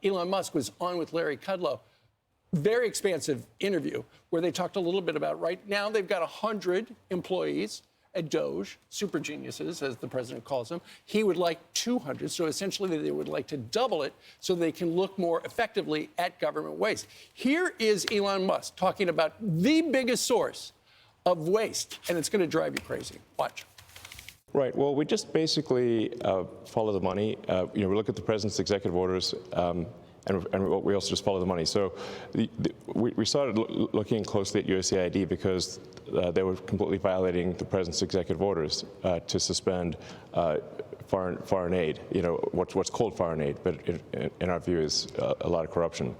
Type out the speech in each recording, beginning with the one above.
Elon Musk was on with Larry Kudlow. Very expansive interview where they talked a little bit about right now they've got 100 employees at DOGE, super geniuses, as the president calls them. He would like 200, so essentially they would like to double it so they can look more effectively at government waste. Here is Elon Musk talking about the biggest source of waste, and it's going to drive you crazy. Watch. Right. Well, we just basically follow the money. We look at the president's executive orders, and we also just follow the money. So we started looking closely at USAID because they were completely violating the president's executive orders to suspend foreign aid. What's called foreign aid, but in our view is a lot of corruption.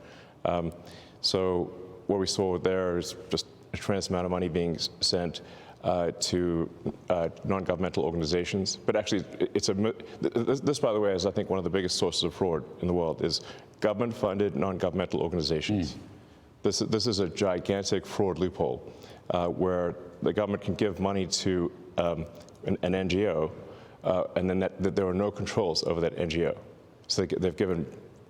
So what we saw there is just a tremendous amount of money being sent to non-governmental organizations. But actually, this, by the way, is, I think, one of the biggest sources of fraud in the world, is government-funded non-governmental organizations. This is a gigantic fraud loophole where the government can give money to an NGO, and then there are no controls over that NGO. So they've given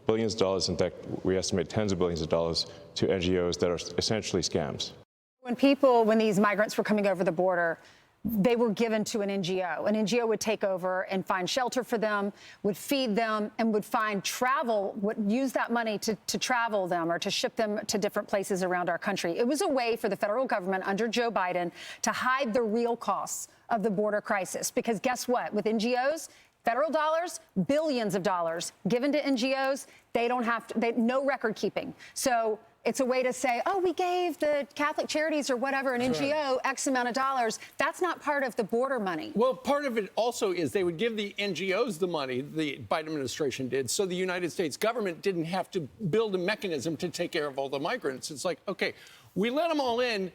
billions of dollars, in fact, we estimate tens of billions of dollars, to NGOs that are essentially scams. When these migrants were coming over the border, they were given to an NGO. An NGO would take over and find shelter for them, would feed them, and would find travel, would use that money to travel them or to ship them to different places around our country. It was a way for the federal government under Joe Biden to hide the real costs of the border crisis. Because guess what? With NGOs, federal dollars, billions of dollars given to NGOs, they don't have to, no record keeping. So it's a way to say, oh, we gave the Catholic Charities or whatever, an NGO, X amount of dollars. That's not part of the border money. Well, part of it also is they would give the NGOs the money, the Biden administration did, so the United States government didn't have to build a mechanism to take care of all the migrants. It's like, okay, we let them all in.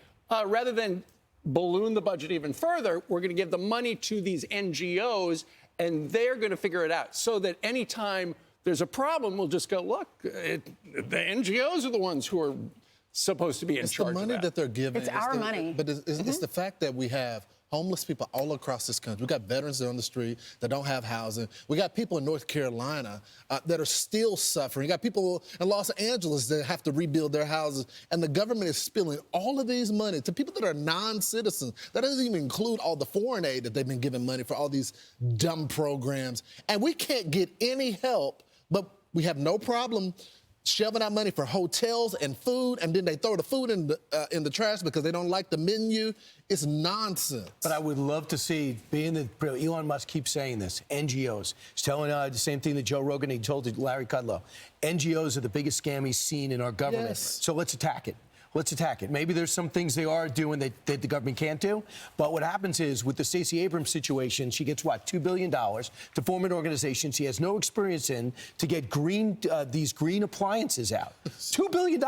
Rather than balloon the budget even further, we're going to give the money to these NGOs, and they're going to figure it out so that anytime there's a problem, we'll just go, look, the NGOs are the ones who are supposed to be in charge of that. It's the money that they're giving. It's our money. But it's the fact that we have homeless people all across this country. We got veterans that are on the street that don't have housing. We got people in North Carolina that are still suffering. You got people in Los Angeles that have to rebuild their houses. And the government is spilling all of these money to people that are non-citizens. That doesn't even include all the foreign aid that they've been giving money for all these dumb programs. And we can't get any help. But we have no problem shelving out money for hotels and food, and then they throw the food in the trash because they don't like the menu. It's nonsense. But I would love to see, being that Elon Musk keeps saying this, NGOs. He's telling the same thing that Joe Rogan, he told to Larry Kudlow. NGOs are the biggest scam he's seen in our government. Yes. So let's attack it. Let's attack it. Maybe there's some things they are doing that the government can't do. But what happens is, with the Stacey Abrams situation, she gets, what, $2 billion to form an organization she has no experience in to get these green appliances out. $2 billion.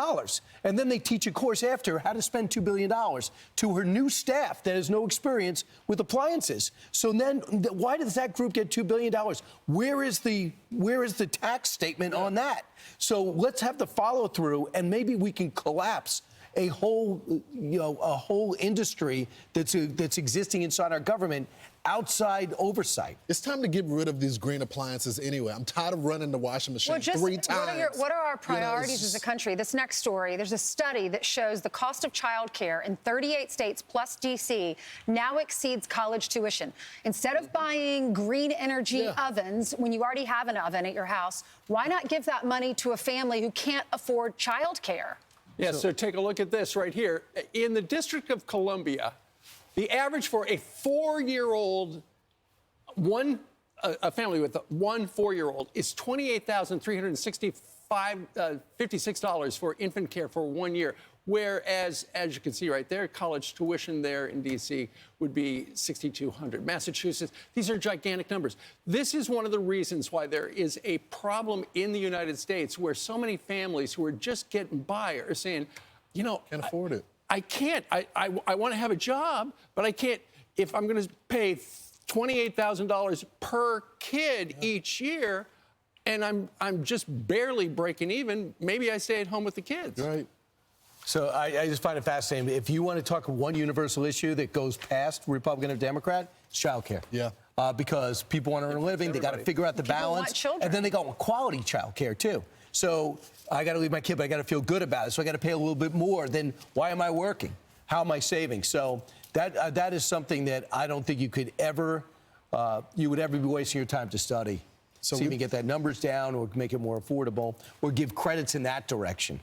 And then they teach a course after how to spend $2 billion to her new staff that has no experience with appliances. So then why does that group get $2 billion? Where is the tax statement on that? So let's have the follow through, and maybe we can collapse a whole industry that's existing inside our government outside oversight. It's time to get rid of these green appliances anyway. I'm tired of running the washing machine 3 times. What are our priorities as a country? This next story, there's a study that shows the cost of childcare in 38 states plus D.C. now exceeds college tuition. Instead of buying green energy ovens when you already have an oven at your house, why not give that money to a family who can't afford childcare? Yeah, so take a look at this right here. In the District of Columbia, the average for a 4-year-old, a family with one 4-year-old is $28,356 for infant care for 1 year. Whereas, as you can see right there, college tuition there in D.C. would be $6,200. Massachusetts, these are gigantic numbers. This is one of the reasons why there is a problem in the United States where so many families who are just getting by are saying, you know, can't afford it. I can't. I want to have a job, but I can't. If I'm going to pay $28,000 per kid each year, and I'm just barely breaking even, maybe I stay at home with the kids. Right. So I just find it fascinating. If you want to talk one universal issue that goes past Republican or Democrat, it's childcare. Yeah. Because people want to earn a living, they got to figure out the balance. Want children. And then they got quality childcare too. So I got to leave my kid, but I got to feel good about it. So I got to pay a little bit more. Then why am I working? How am I saving? So that is something that I don't think you could ever, you would ever be wasting your time to study. So see if you can get that numbers down or make it more affordable or give credits in that direction.